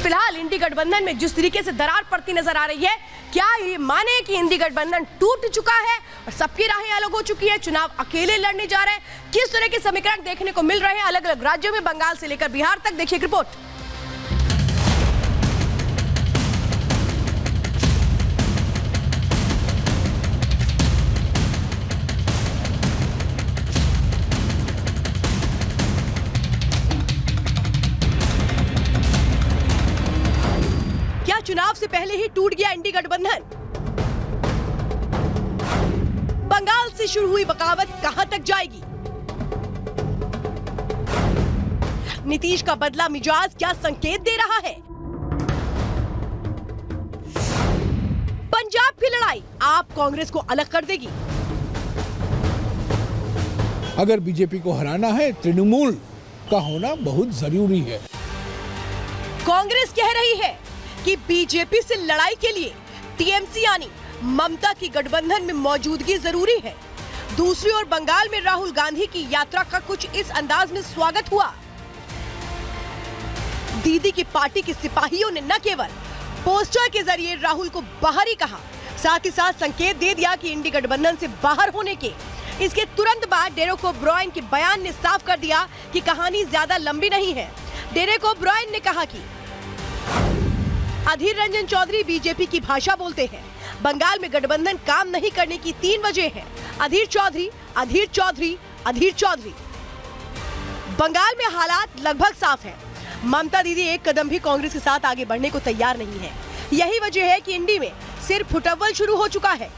फिलहाल इंडी गठबंधन में जिस तरीके से दरार पड़ती नजर आ रही है, क्या ये माने कि इंडी गठबंधन टूट चुका है और सबकी राहें अलग हो चुकी है, चुनाव अकेले लड़ने जा रहे हैं? किस तरह के समीकरण देखने को मिल रहे हैं अलग अलग राज्यों में, बंगाल से लेकर बिहार तक, देखिए रिपोर्ट। चुनाव से पहले ही टूट गया इंडी गठबंधन? बंगाल से शुरू हुई बगावत कहां तक जाएगी? नीतीश का बदला मिजाज क्या संकेत दे रहा है? पंजाब की लड़ाई आप कांग्रेस को अलग कर देगी? अगर बीजेपी को हराना है, तृणमूल का होना बहुत जरूरी है। कांग्रेस कह रही है कि बीजेपी से लड़ाई के लिए टीएमसी यानी ममता की गठबंधन में मौजूदगी जरूरी है। दूसरी ओर बंगाल में राहुल गांधी की यात्रा का कुछ इस अंदाज में स्वागत हुआ। दीदी की पार्टी के सिपाहियों ने न केवल पोस्टर के जरिए राहुल को बाहरी कहा, साथ ही साथ संकेत दे दिया कि इंडी गठबंधन से बाहर होने के। इसके तुरंत बाद डेरेक ओब्रायन के बयान ने साफ कर दिया कि कहानी ज्यादा लंबी नहीं है। डेरेक ओब्रायन ने कहा कि अधीर रंजन चौधरी बीजेपी की भाषा बोलते हैं। बंगाल में गठबंधन काम नहीं करने की 3 वजह है। अधीर चौधरी, अधीर चौधरी, अधीर चौधरी। बंगाल में हालात लगभग साफ हैं। ममता दीदी एक कदम भी कांग्रेस के साथ आगे बढ़ने को तैयार नहीं है। यही वजह है कि इंडी में सिर्फ फुटअव्वल शुरू हो चुका है।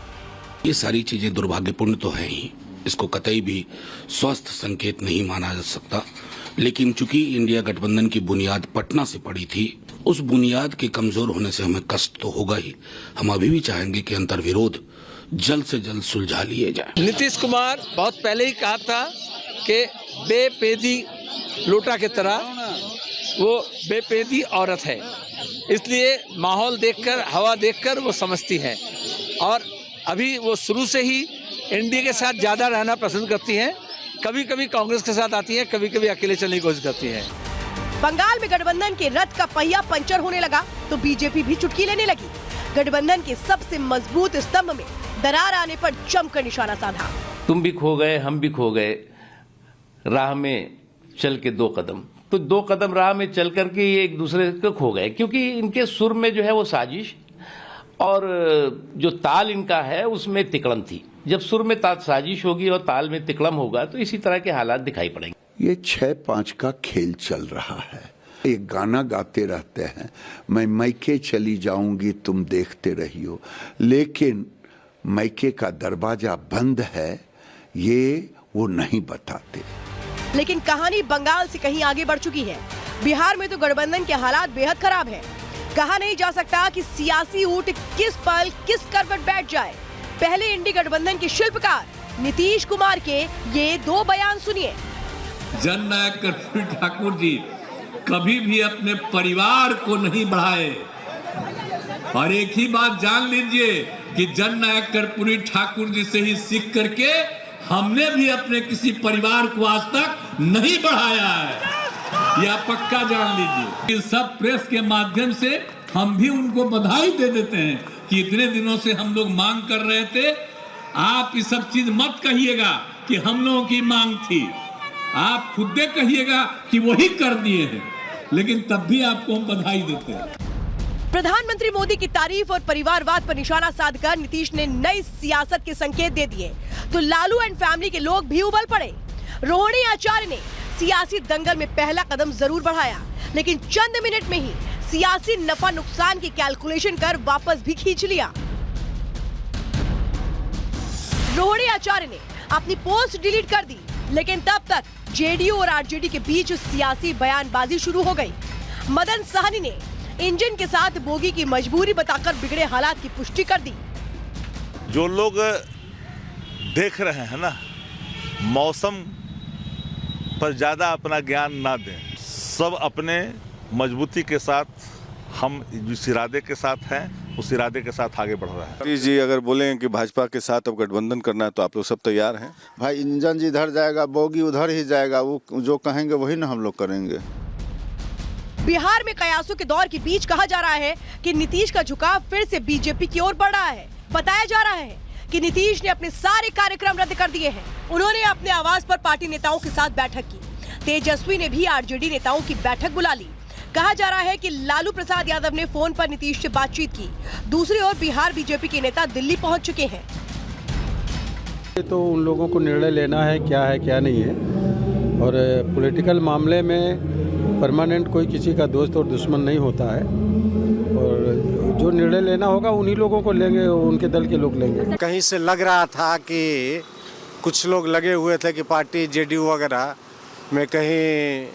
ये सारी चीजें दुर्भाग्यपूर्ण तो है ही, इसको कतई भी स्वस्थ संकेत नहीं माना जा सकता। लेकिन चूंकि इंडिया गठबंधन की बुनियाद पटना से पड़ी थी, उस बुनियाद के कमजोर होने से हमें कष्ट तो होगा ही। हम अभी भी चाहेंगे कि अंतर्विरोध जल्द से जल्द सुलझा लिए जाए। नीतीश कुमार बहुत पहले ही कहा था कि बेपेदी लोटा की तरह वो बेपेदी औरत है, इसलिए माहौल देखकर, हवा देखकर वो समझती है और अभी वो शुरू से ही एनडीए के साथ ज्यादा रहना पसंद करती हैं। कभी कभी कांग्रेस के साथ आती हैं, कभी कभी अकेले चलने की कोशिश करती हैं। बंगाल में गठबंधन के रथ का पहिया पंचर होने लगा तो बीजेपी भी चुटकी लेने लगी। गठबंधन के सबसे मजबूत स्तंभ में दरार आने पर जमकर निशाना साधा। तुम भी खो गए, हम भी खो गए, राह में चल के 2 कदम। तो 2 कदम राह में चल करके ये एक दूसरे को खो गए, क्योंकि इनके सुर में जो है वो साजिश और जो ताल इनका है उसमें तिकड़म थी। जब सुर में साजिश होगी और ताल में तिकड़म होगा तो इसी तरह के हालात दिखाई पड़ेंगे। ये 6-5 का खेल चल रहा है। एक गाना गाते रहते हैं, मैं मैके चली जाऊंगी तुम देखते रहियो, लेकिन मैके का दरवाजा बंद है ये वो नहीं बताते। लेकिन कहानी बंगाल से कहीं आगे बढ़ चुकी है। बिहार में तो गठबंधन के हालात बेहद खराब है। कहा नहीं जा सकता कि सियासी ऊंट किस पल किस करवट बैठ जाए। पहले इंडी गठबंधन के शिल्पकार नीतीश कुमार के ये 2 बयान सुनिए। जननायक कर्पूरी ठाकुर जी कभी भी अपने परिवार को नहीं बढ़ाए, और एक ही बात जान लीजिए कि जननायक कर्पूरी ठाकुर जी से ही सीख करके हमने भी अपने किसी परिवार को आज तक नहीं बढ़ाया है, यह पक्का जान लीजिए। इन सब प्रेस के माध्यम से हम भी उनको बधाई दे देते हैं कि इतने दिनों से हम लोग मांग कर रहे थे। आप ये सब चीज मत कहिएगा कि हम लोगों की मांग थी, आप खुद कहिएगा कि वही कर दिए हैं, लेकिन तब भी आपको हम बधाई देते हैं। प्रधानमंत्री मोदी की तारीफ और परिवारवाद पर निशाना साधकर नीतीश ने नई सियासत के संकेत दे दिए तो लालू एंड फैमिली के लोग भी उबल पड़े। रोहिणी आचार्य ने सियासी दंगल में पहला कदम जरूर बढ़ाया, लेकिन चंद मिनट में ही सियासी नफा नुकसान की कैलकुलेशन कर वापस भी खींच लिया। रोहिणी आचार्य ने अपनी पोस्ट डिलीट कर दी, लेकिन तब तक जेडीयू और आरजेडी के बीच सियासी बयानबाजी शुरू हो गई। मदन साहनी ने इंजन के साथ बोगी की मजबूरी बताकर बिगड़े हालात की पुष्टि कर दी। जो लोग देख रहे हैं ना, मौसम पर ज्यादा अपना ज्ञान ना दें। सब अपने मजबूती के साथ, हम जिस इरादे के साथ हैं उस इरादे के साथ आगे बढ़ रहा है। जी अगर बोलें कि भाजपा के साथ अब गठबंधन करना है तो आप लोग सब तैयार हैं? भाई इंजन जिधर जाएगा बोगी उधर ही जाएगा, वो जो कहेंगे वही ना हम लोग करेंगे। बिहार में कयासों के दौर के बीच कहा जा रहा है कि नीतीश का झुकाव फिर से बीजेपी की ओर बढ़ रहा है। बताया जा रहा है कि नीतीश ने अपने सारे कार्यक्रम रद्द कर दिए हैं। उन्होंने अपने आवास पर पार्टी नेताओं के साथ बैठक की। तेजस्वी ने भी आरजेडी नेताओं की बैठक बुला ली। कहा जा रहा है कि लालू प्रसाद यादव ने फोन पर नीतीश से बातचीत की। दूसरी ओर बिहार बीजेपी के नेता दिल्ली पहुंच चुके हैं। तो उन लोगों को निर्णय लेना है क्या नहीं है, और पॉलिटिकल मामले में परमानेंट कोई किसी का दोस्त और दुश्मन नहीं होता है, और जो निर्णय लेना होगा उन्हीं लोगों को लेंगे, उनके दल के लोग लेंगे। कहीं से लग रहा था कि कुछ लोग लगे हुए थे कि पार्टी जेडीयू वगैरह में कहीं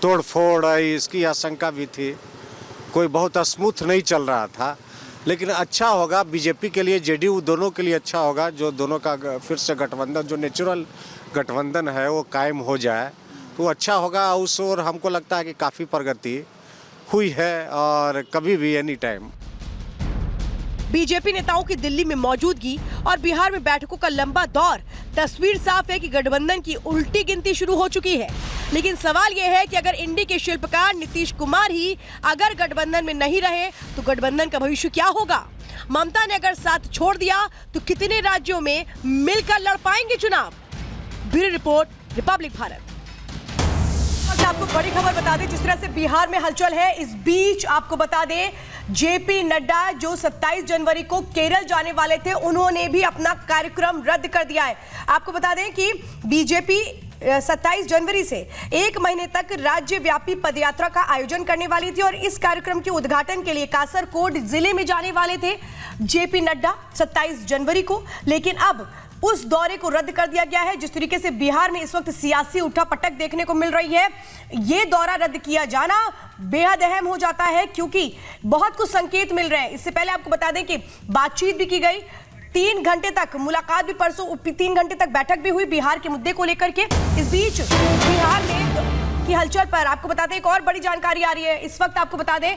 तोड़ फोड़ इसकी आशंका भी थी, कोई बहुत स्मूथ नहीं चल रहा था। लेकिन अच्छा होगा बीजेपी के लिए, जेडीयू दोनों के लिए अच्छा होगा, जो दोनों का फिर से गठबंधन, जो नेचुरल गठबंधन है वो कायम हो जाए तो अच्छा होगा। उस ओर हमको लगता है कि काफ़ी प्रगति हुई है, और कभी भी एनी टाइम। बीजेपी नेताओं की दिल्ली में मौजूदगी और बिहार में बैठकों का लंबा दौर, तस्वीर साफ है कि गठबंधन की उल्टी गिनती शुरू हो चुकी है। लेकिन सवाल यह है कि अगर इंडी के शिल्पकार नीतीश कुमार ही अगर गठबंधन में नहीं रहे तो गठबंधन का भविष्य क्या होगा? ममता ने अगर साथ छोड़ दिया तो कितने राज्यों में मिलकर लड़ पाएंगे चुनाव? Bureau report, Republic Bharat. आपको बड़ी खबर बता दें, जिस तरह से बिहार में हलचल है, इस बीच आपको बता दें जेपी नड्डा जो 27 जनवरी को केरल जाने वाले थे, उन्होंने भी अपना कार्यक्रम रद्द कर दिया है। आपको बता दें कि बीजेपी 27 जनवरी से 1 महीने तक राज्यव्यापी पदयात्रा का आयोजन करने वाली थी, और इस कार्यक्रम के उद्घाटन के लिए कासरकोड जिले में जाने वाले थे जेपी नड्डा 27 जनवरी को। लेकिन अब उस दौरे को रद्द कर दिया गया है। जिस तरीके से बिहार में इस वक्त सियासी उठापटक देखने को मिल रही है, ये दौरा रद्द किया जाना बेहद अहम हो जाता है, क्योंकि बहुत कुछ संकेत मिल रहे हैं। इससे पहले आपको बता दें कि बातचीत भी की गई, 3 घंटे तक मुलाकात भी, परसों 3 घंटे तक बैठक भी हुई बिहार के मुद्दे को लेकर के। इस बीच बिहार में की हलचल पर आपको बता दें एक और बड़ी जानकारी आ रही है। इस वक्त आपको बता दें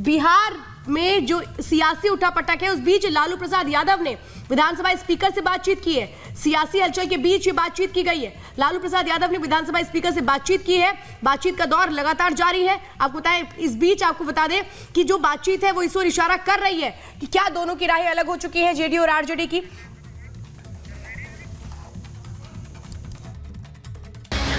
बिहार में जो सियासी उठापटक है, उस बीच लालू प्रसाद यादव ने विधानसभा स्पीकर से बातचीत की है। सियासी हलचल के बीच ये बातचीत की गई है। लालू प्रसाद यादव ने विधानसभा स्पीकर से बातचीत की है। बातचीत का दौर लगातार जारी है। आपको बताएं, इस बीच आपको बता दें कि जो बातचीत है वो इस ओर इशारा कर रही है कि क्या दोनों की राहें अलग हो चुकी हैं, जेडीयू और आरजेडी की।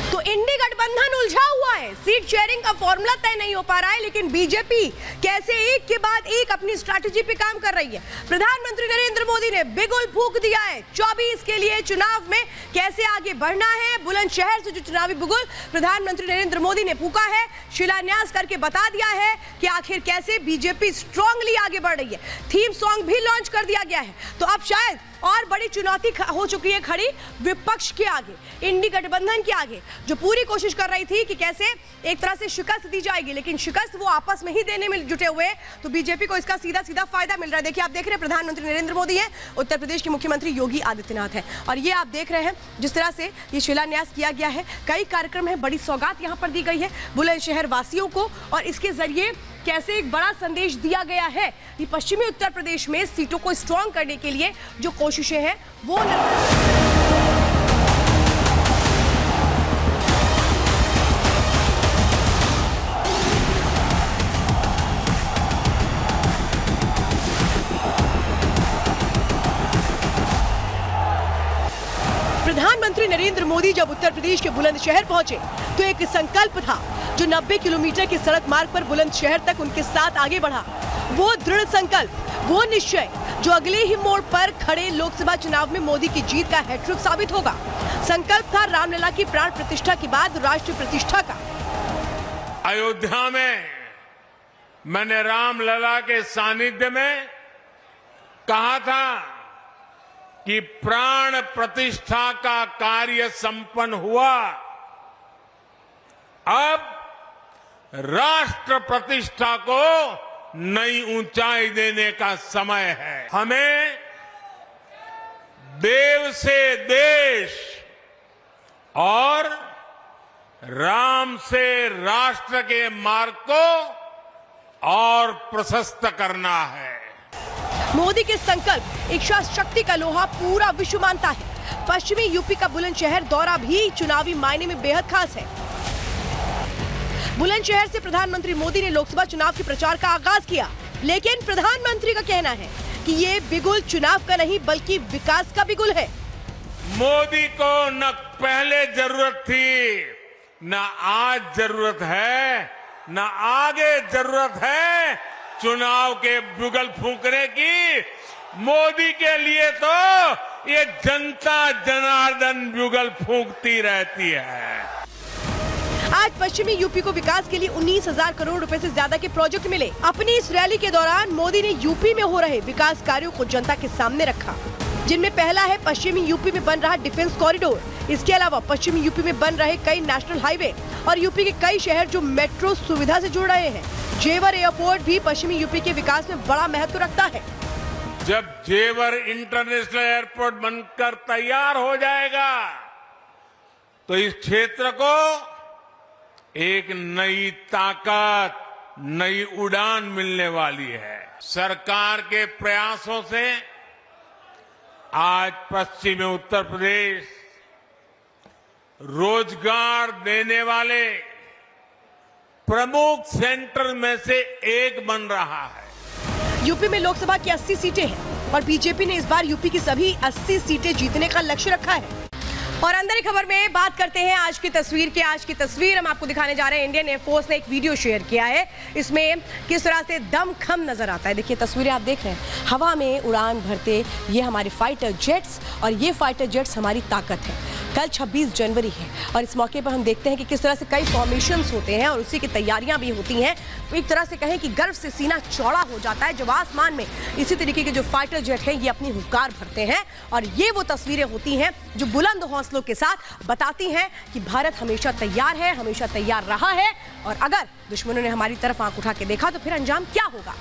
तो इंडी गठबंधन उलझा हुआ है, सीट शेयरिंग का फॉर्मूला तय नहीं हो पा रहा है, लेकिन बीजेपी कैसे एक के बाद एक अपनी स्ट्रैटेजी पे काम कर रही है। प्रधानमंत्री नरेंद्र मोदी ने बिगुल फूंक दिया है 24 के लिए चुनाव में कैसे आगे बढ़ना है। बुलंदशहर से जो चुनावी बिगुल प्रधानमंत्री नरेंद्र मोदी ने फूंका है, शिलान्यास करके बता दिया है कि आखिर कैसे बीजेपी स्ट्रांगली आगे बढ़ रही है। थीम सॉन्ग भी लॉन्च कर दिया गया है। तो अब शायद और बड़ी चुनौती हो चुकी है खड़ी विपक्ष के आगे, इंडी गठबंधन के आगे, जो पूरी कोशिश कर रही थी कि कैसे एक तरह से शिकस्त दी जाएगी, लेकिन शिकस्त वो आपस में ही देने में जुटे हुए। तो बीजेपी को इसका सीधा सीधा फायदा मिल रहा है। देखिए, आप देख रहे हैं प्रधानमंत्री नरेंद्र मोदी है, उत्तर प्रदेश के मुख्यमंत्री योगी आदित्यनाथ है, और ये आप देख रहे हैं जिस तरह से ये शिलान्यास किया गया है। कई कार्यक्रम है, बड़ी सौगात यहाँ पर दी गई है बुलंदशहर वासियों को, और इसके जरिए कैसे एक बड़ा संदेश दिया गया है कि पश्चिमी उत्तर प्रदेश में सीटों को स्ट्रांग करने के लिए जो कोशिशें हैं वो प्रधानमंत्री नरेंद्र मोदी जब उत्तर प्रदेश के बुलंदशहर पहुंचे तो एक संकल्प था जो 90 किलोमीटर के सड़क मार्ग पर बुलंदशहर तक उनके साथ आगे बढ़ा। वो दृढ़ संकल्प, वो निश्चय जो अगले ही मोड़ पर खड़े लोकसभा चुनाव में मोदी की जीत का हैट्रिक साबित होगा। संकल्प था रामलला की प्राण प्रतिष्ठा के बाद राष्ट्र प्रतिष्ठा का। अयोध्या में मैंने रामलला के सानिध्य में कहा था कि प्राण प्रतिष्ठा का कार्य संपन्न हुआ, अब राष्ट्र प्रतिष्ठा को नई ऊंचाई देने का समय है। हमें देव से देश और राम से राष्ट्र के मार्ग को और प्रशस्त करना है। मोदी के संकल्प, इच्छा शक्ति का लोहा पूरा विश्व मानता है। पश्चिमी यूपी का बुलंदशहर दौरा भी चुनावी मायने में बेहद खास है। बुलंदशहर से प्रधानमंत्री मोदी ने लोकसभा चुनाव के प्रचार का आगाज किया, लेकिन प्रधानमंत्री का कहना है कि ये बिगुल चुनाव का नहीं बल्कि विकास का बिगुल है। मोदी को न पहले जरूरत थी, न आज जरूरत है, न आगे जरूरत है चुनाव के बिगुल फूंकने की। मोदी के लिए तो ये जनता जनार्दन बिगुल फूंकती रहती है। आज पश्चिमी यूपी को विकास के लिए 19,000 करोड़ रुपए से ज्यादा के प्रोजेक्ट मिले। अपनी इस रैली के दौरान मोदी ने यूपी में हो रहे विकास कार्यों को जनता के सामने रखा, जिनमें पहला है पश्चिमी यूपी में बन रहा डिफेंस कॉरिडोर। इसके अलावा पश्चिमी यूपी में बन रहे कई नेशनल हाईवे और यूपी के कई शहर जो मेट्रो सुविधा से जुड़ रहे हैं। जेवर एयरपोर्ट भी पश्चिमी यूपी के विकास में बड़ा महत्व रखता है। जब जेवर इंटरनेशनल एयरपोर्ट बनकर तैयार हो जाएगा तो इस क्षेत्र को एक नई ताकत, नई उड़ान मिलने वाली है। सरकार के प्रयासों से आज पश्चिमी उत्तर प्रदेश रोजगार देने वाले प्रमुख सेंटर में से एक बन रहा है। यूपी में लोकसभा की 80 सीटें हैं और बीजेपी ने इस बार यूपी की सभी 80 सीटें जीतने का लक्ष्य रखा है। और अंदर की खबर में बात करते हैं आज की तस्वीर के। आज की तस्वीर हम आपको दिखाने जा रहे हैं। इंडियन एयरफोर्स ने एक वीडियो शेयर किया है, इसमें किस तरह से दमखम नजर आता है। देखिए तस्वीरें आप देख रहे हैं, हवा में उड़ान भरते ये हमारे फाइटर जेट्स, और ये फाइटर जेट्स हमारी ताकत है। कल 26 जनवरी है और इस मौके पर हम देखते हैं कि किस तरह से कई फॉर्मेशंस होते हैं और उसी की तैयारियां भी होती हैं। एक तरह से कहें कि गर्व से सीना चौड़ा हो जाता है जब आसमान में इसी तरीके के जो फाइटर जेट हैं ये अपनी हुंकार भरते हैं। और ये वो तस्वीरें होती हैं जो बुलंद हौसलों के साथ बताती हैं कि भारत हमेशा तैयार है, हमेशा तैयार रहा है, और अगर दुश्मनों ने हमारी तरफ आंख उठा के देखा तो फिर अंजाम क्या होगा।